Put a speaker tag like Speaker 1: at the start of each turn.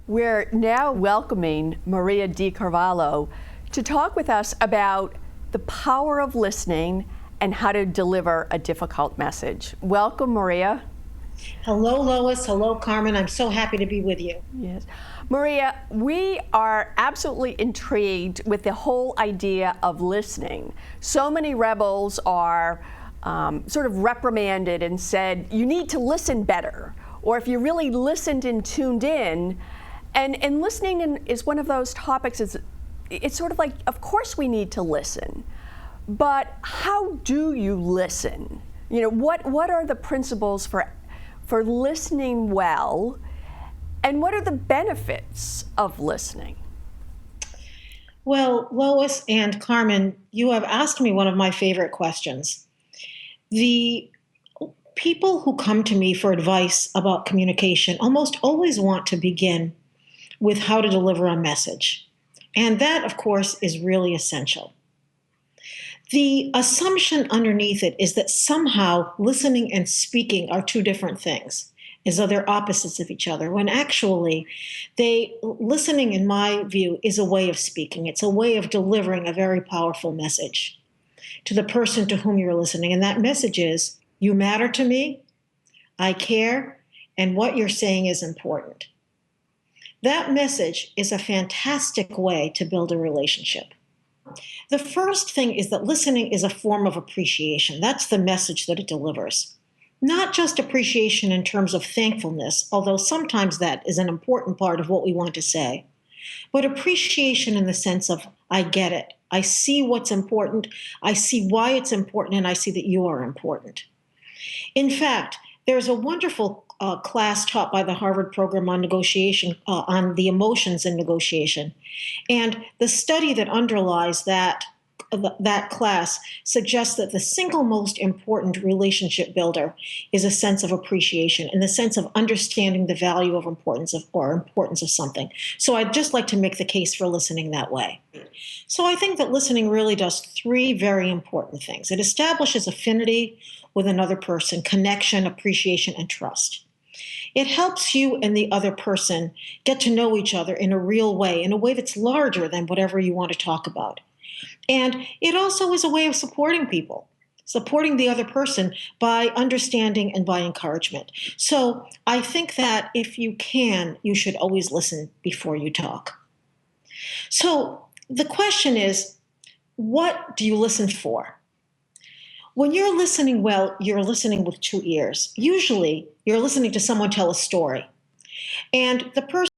Speaker 1: We're now welcoming Maria DeCarvalho to talk with us about the power of listening and how to deliver a difficult message. Welcome, Maria.
Speaker 2: Hello, Lois. Hello, Carmen. I'm so happy to be with you.
Speaker 1: Yes. Maria, we are absolutely intrigued with the whole idea of listening. So many rebels are sort of reprimanded and said, you need to listen better. Or if you really listened and tuned in, and listening is one of those topics, it's sort of like, of course we need to listen, but how do you listen? You know, what are the principles for listening well, and what are the benefits of listening?
Speaker 2: Well, Lois and Carmen, you have asked me one of my favorite questions. The people who come to me for advice about communication almost always want to begin with how to deliver a message. And that, of course, is really essential. The assumption underneath it is that somehow listening and speaking are two different things, as though they're opposites of each other, when actually listening, in my view, is a way of speaking. It's a way of delivering a very powerful message to the person to whom you're listening. And that message is, you matter to me, I care, and what you're saying is important. That message is a fantastic way to build a relationship. The first thing is that listening is a form of appreciation. That's the message that it delivers. Not just appreciation in terms of thankfulness, although sometimes that is an important part of what we want to say, but appreciation in the sense of, I get it. I see what's important. I see why it's important, and I see that you are important. In fact, there's a wonderful class taught by the Harvard program on negotiation, on the emotions in negotiation. And the study that underlies that class suggests that the single most important relationship builder is a sense of appreciation and the sense of understanding the value of importance of something. So I'd just like to make the case for listening that way. So I think that listening really does three very important things. It establishes affinity with another person, connection, appreciation, and trust. It helps you and the other person get to know each other in a real way, in a way that's larger than whatever you want to talk about. And it also is a way of supporting people, supporting the other person by understanding and by encouragement. So I think that if you can, you should always listen before you talk. So the question is, what do you listen for? When you're listening well, you're listening with two ears. Usually, you're listening to someone tell a story. And the person